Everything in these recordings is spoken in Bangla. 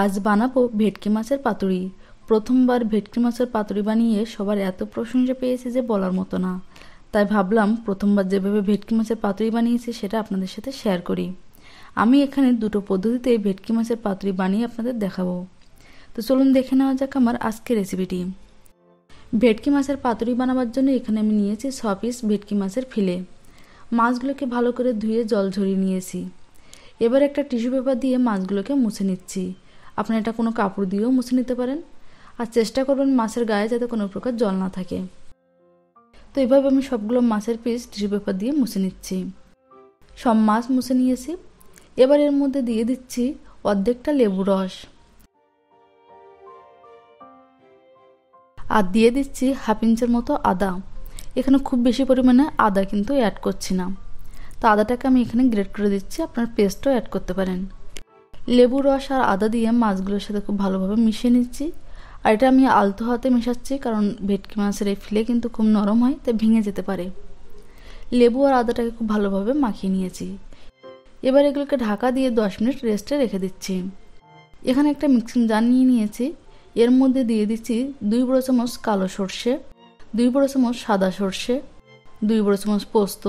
আজ বানাবো ভেটকি মাছের পাতুরি। প্রথমবার ভেটকি মাছের পাতুরি বানিয়ে সবার এত প্রশংসা পেয়েছে যে বলার মতো না। তাই ভাবলাম প্রথমবার যেভাবে ভেটকি মাছের পাতুরি বানিয়েছি সেটা আপনাদের সাথে শেয়ার করি। আমি এখানে দুটো পদ্ধতিতে ভেটকি মাছের পাতুরি বানিয়ে আপনাদের দেখাবো। তো চলুন দেখে নেওয়া যাক আমার আজকের রেসিপিটি। ভেটকি মাছের পাতুরি বানাবার জন্য এখানে আমি নিয়েছি 6 পিস ভেটকি মাছের ফিলে। মাছগুলোকে ভালো করে ধুয়ে জল ঝরিয়ে নিয়েছি। এবার একটা টিস্যু পেপার দিয়ে মাছগুলোকে মুছে নিচ্ছি। আপনারা এটা কোনো কাপড় দিয়েও মুছে নিতে পারেন। আর চেষ্টা করবেন মাছের গায়ে যাতে কোনো প্রকার জল না থাকে। তো এভাবে আমি সবগুলো মাছের পিস টিস্যু পেপার দিয়ে মুছে নিচ্ছি। সব মাছ মুছে নিয়েছি। এবার এর মধ্যে দিয়ে দিচ্ছি অর্ধেকটা লেবু রস, আর দিয়ে দিচ্ছি হাফ ইঞ্চের মতো আদা। এখানে খুব বেশি পরিমাণে আদা কিন্তু অ্যাড করছি না। তো আদাটাকে আমি এখানে গ্রেট করে দিচ্ছি, আপনার পেস্টও অ্যাড করতে পারেন। লেবু রস আর আদা দিয়ে মাছগুলোর সাথে খুব ভালোভাবে মিশিয়ে নিচ্ছি। আর এটা আমি আলতো হাতে মেশাচ্ছি, কারণ ভেটকি মাছের এই ফিলে কিন্তু খুব নরম হয়, তাই ভেঙে যেতে পারে। লেবু আর আদাটাকে খুব ভালোভাবে মাখিয়ে নিয়েছি। এবার এগুলোকে ঢাকা দিয়ে 10 মিনিট রেস্টে রেখে দিচ্ছি। এখানে একটা মিক্সিং জার নিয়ে নিয়েছি। এর মধ্যে দিয়ে দিচ্ছি 2 বড় চামচ কালো সর্ষে, 2 বড় চামচ সাদা সর্ষে, 2 বড় চামচ পোস্ত,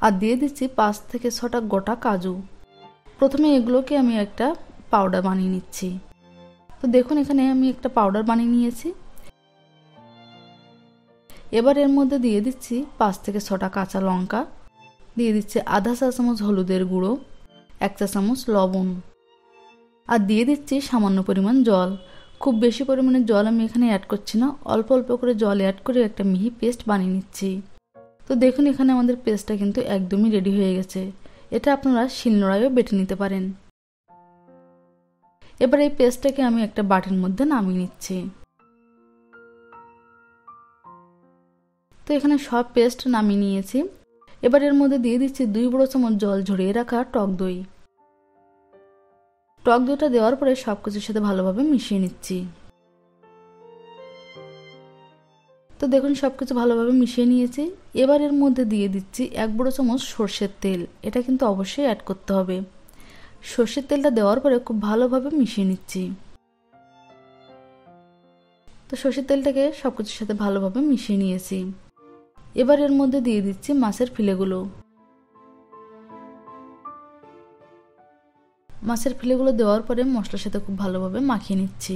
আর দিয়ে দিচ্ছি 5 থেকে 6টা গোটা কাজু। প্রথমে এগুলোকে আমি একটা পাউডার বানিয়ে নিচ্ছি। তো দেখুন এখানে আমি একটা পাউডার বানিয়ে নিয়েছি। এবার এর মধ্যে দিয়ে দিচ্ছি 5 থেকে 6টা কাঁচা লঙ্কা, দিয়ে দিচ্ছি আধা চা চামচ হলুদের গুঁড়ো, 1 চা চামচ লবণ, আর দিয়ে দিচ্ছি সামান্য পরিমাণ জল। খুব বেশি পরিমাণে জল আমি এখানে অ্যাড করছি না, অল্প অল্প করে জল অ্যাড করে একটা মিহি পেস্ট বানিয়ে নিচ্ছি। তো দেখুন এখানে আমাদের পেস্টটা কিন্তু একদমই রেডি হয়ে গেছে। এটা আপনারা শিলনোড়ায়ও বেটে নিতে পারেন। এবার এই পেস্টটাকে আমি একটা বাটির মধ্যে নামিয়ে নিচ্ছি। তো এখানে সব পেস্ট নামিয়ে নিয়েছি। এবার এর মধ্যে দিয়ে দিচ্ছি 2 বড় চামচ জল ঝরিয়ে রাখা টক দই। টক দইটা দেওয়ার পরে সবকিছুর সাথে ভালোভাবে মিশিয়ে নিচ্ছি। তো দেখুন সবকিছু ভালোভাবে মিশিয়ে নিয়েছি। এবার এর মধ্যে দিয়ে দিচ্ছি 1 বড় চামচ সর্ষের তেল। এটা কিন্তু অবশ্যই অ্যাড করতে হবে। সর্ষের তেলটা দেওয়ার পরে খুব ভালোভাবে মিশিয়ে নিচ্ছি। তো সর্ষের তেলটাকে সবকিছুর সাথে ভালোভাবে মিশিয়ে নিয়েছি। এবার এর মধ্যে দিয়ে দিচ্ছি মাছের ফিলেগুলো। মাছের ফিলেগুলো দেওয়ার পরে মশলার সাথে খুব ভালোভাবে মাখিয়ে নিচ্ছি।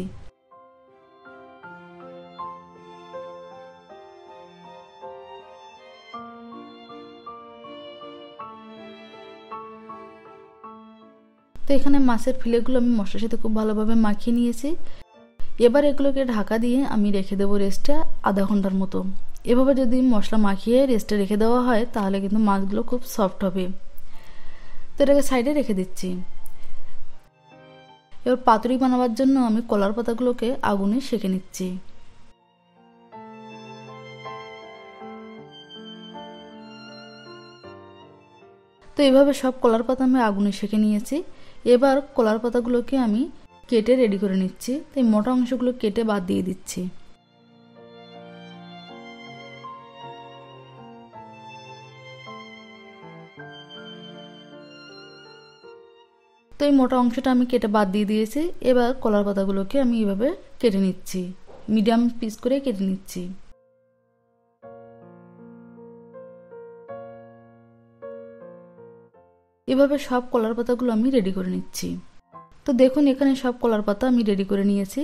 তো এখানে মাছের ফিলেগুলো আমি মশলার সাথে খুব ভালোভাবে মাখিয়ে নিয়েছি। এবার এগুলোকে ঢাকা দিয়ে আমি রেখে দেবো রেস্টে আধা ঘন্টার মতো। এভাবে যদি মশলা মাখিয়ে রেস্টে রেখে দেওয়া হয় তাহলে কিন্তু মাছগুলো খুব সফট হবে। তো এটাকে সাইডে রেখে দিচ্ছি। এবার পাতুরি বানাবার জন্য আমি কলার পাতাগুলোকে আগুনে সেঁকে নিচ্ছি। তো এভাবে সব কলার পাতা আমি আগুনে সেঁকে নিয়েছি। এবার কলার পাতাগুলোকে আমি কেটে রেডি করে নিচ্ছি। তো এই মোটা অংশগুলো কেটে বাদ দিয়ে দিচ্ছি। তো এই মোটা অংশটা আমি কেটে বাদ দিয়ে দিয়েছি। এবার কলার পাতাগুলোকে আমি এভাবে কেটে নিচ্ছি, মিডিয়াম পিস করে কেটে নিচ্ছি। এভাবে সব কলার পাতাগুলো আমি রেডি করে নিচ্ছি। তো দেখুন এখানে সব কলার পাতা আমি রেডি করে নিয়েছি।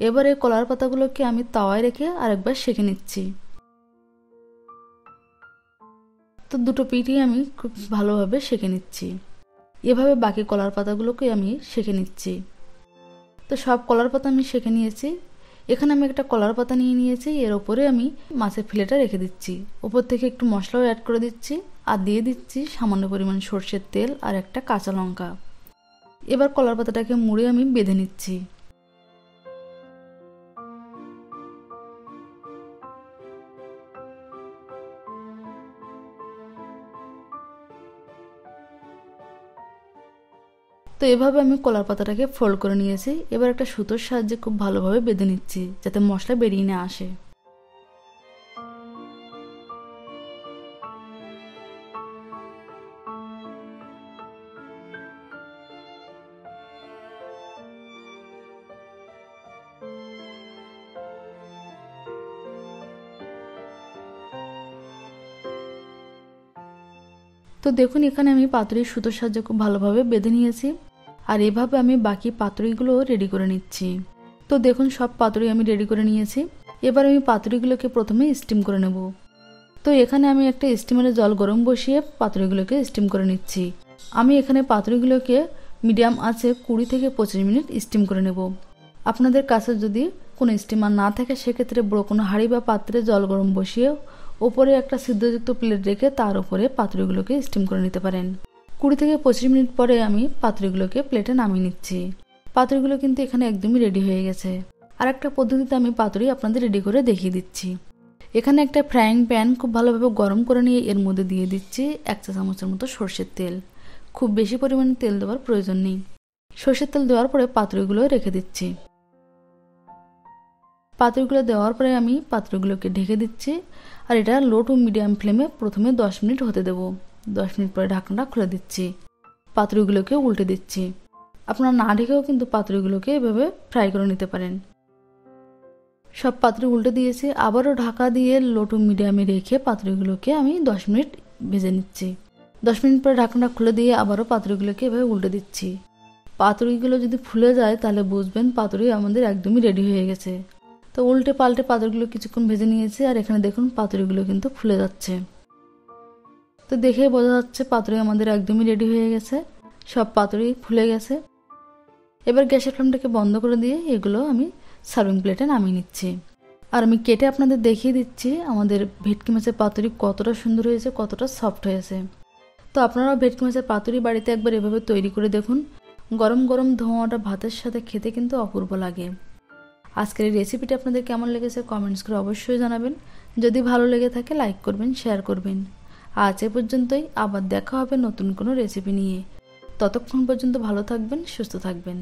এবারে কলার পাতাগুলোকে আমি তাওয়ায় রেখে আরেকবার সেঁকে নিচ্ছি। তো দুটো পিঠই আমি খুব ভালোভাবে সেঁকে নিচ্ছি। এভাবে বাকি কলার পাতাগুলোকে আমি সেঁকে নিচ্ছি। তো সব কলার পাতা আমি সেঁকে নিয়েছি। এখানে আমি একটা কলার পাতা নিয়ে নিয়েছি। এর ওপরে আমি মাছের ফিলেটা রেখে দিচ্ছি। ওপর থেকে একটু মশলাও অ্যাড করে দিচ্ছি, আর দিয়ে দিচ্ছি সামান্য পরিমাণ সর্ষের তেল আর একটা কাঁচা লঙ্কা। এবার কলার পাতাটাকে মুড়ে আমি বেঁধে নিচ্ছি। তো এভাবে আমি কলার পাতাটাকে ফোল্ড করে নিয়েছি। এবার একটা সুতোর সাহায্যে খুব ভালোভাবে বেঁধে নিচ্ছি যাতে মশলা বেরিয়ে না আসে। তো দেখুন এখানে আমি পাতুরির সুতোর সাহায্যে খুব ভালোভাবে বেঁধে নিয়েছি, আর এভাবে আমি বাকি পাতুরিগুলো রেডি করে নিচ্ছি। তো দেখুন সব পাতুরি আমি রেডি করে নিয়েছি। এবার আমি পাতুরিগুলোকে প্রথমে স্টিম করে নেব। তো এখানে আমি একটা স্টিমারে জল গরম বসিয়ে পাতুরিগুলোকে স্টিম করে নিচ্ছি। আমি এখানে পাতুরিগুলোকে মিডিয়াম আঁচে 20 থেকে 25 মিনিট স্টিম করে নেব। আপনাদের কাছে যদি কোনো স্টিমার না থাকে সেক্ষেত্রে বড় কোনো হাঁড়ি বা পাত্রে জল গরম বসিয়ে ওপরে একটা সিদ্ধযুক্ত প্লেট রেখে তার উপরে পাতুরিগুলোকে স্টিম করে নিতে পারেন। 20 থেকে 25 মিনিট পরে আমি পাতুরিগুলোকে প্লেটে নামিয়ে নিচ্ছি। পাতুরিগুলো কিন্তু এখানে একদমই রেডি হয়ে গেছে। আর একটা পদ্ধতিতে আমি পাতুরি আপনাদের রেডি করে দেখিয়ে দিচ্ছি। এখানে একটা ফ্রাইং প্যান খুব ভালোভাবে গরম করে নিয়ে এর মধ্যে দিয়ে দিচ্ছি 1 চা চামচের মতো সরষের তেল। খুব বেশি পরিমাণে তেল দেওয়ার প্রয়োজন নেই। সরষের তেল দেওয়ার পরে পাতুরিগুলো রেখে দিচ্ছি। পাতুরিগুলো দেওয়ার পরে আমি পাতুরিগুলোকে ঢেকে দিচ্ছি, আর এটা লো টু মিডিয়াম ফ্লেমে প্রথমে 10 মিনিট হতে দেব। 10 মিনিট পরে ঢাকনাটা খুলে দিচ্ছি। পাতুরিগুলোকে উল্টে দিচ্ছি। আপনারা না ঢেকেও কিন্তু পাতুরিগুলোকে এভাবে ফ্রাই করে নিতে পারেন। সব পাতুরি উল্টে দিয়েছি। আবারও ঢাকা দিয়ে লো টু মিডিয়ামে রেখে পাতুরিগুলোকে আমি 10 মিনিট ভেজে নিচ্ছি। 10 মিনিট পরে ঢাকনাটা খুলে দিয়ে আবারও পাতুরিগুলোকে এভাবে উল্টে দিচ্ছি। পাতুরিগুলো যদি ফুলে যায় তাহলে বুঝবেন পাতুরি আমাদের একদমই রেডি হয়ে গেছে। তো উল্টে পাল্টে পাতুরিগুলো কিছুক্ষণ ভেজে নিয়েছি, আর এখানে দেখুন পাতুরিগুলো কিন্তু ফুলে যাচ্ছে। তো দেখে বোঝা যাচ্ছে পাতুরি আমাদের একদমই রেডি হয়ে গেছে। সব পাতুরি ফুলে গেছে। এবার গ্যাসের ফ্লেমটাকে বন্ধ করে দিয়ে এগুলো আমি সার্ভিং প্লেটে নামিয়ে নিচ্ছি। আর আমি কেটে আপনাদের দেখিয়ে দিচ্ছি আমাদের ভেটকি মাছের পাতুরি কতটা সুন্দর হয়েছে, কতটা সফট হয়েছে। তো আপনারাও ভেটকি মাছের পাতুরি বাড়িতে একবার এভাবে তৈরি করে দেখুন। গরম গরম ধোঁয়াটা ভাতের সাথে খেতে কিন্তু অপূর্ব লাগে। আজকের এই রেসিপিটা আপনাদের কেমন লেগেছে কমেন্টস করে অবশ্যই জানাবেন। যদি ভালো লেগে থাকে লাইক করবেন, শেয়ার করবেন। আজ এ পর্যন্তই, আবার দেখা হবে নতুন কোনো রেসিপি নিয়ে। ততক্ষণ পর্যন্ত ভালো থাকবেন, সুস্থ থাকবেন।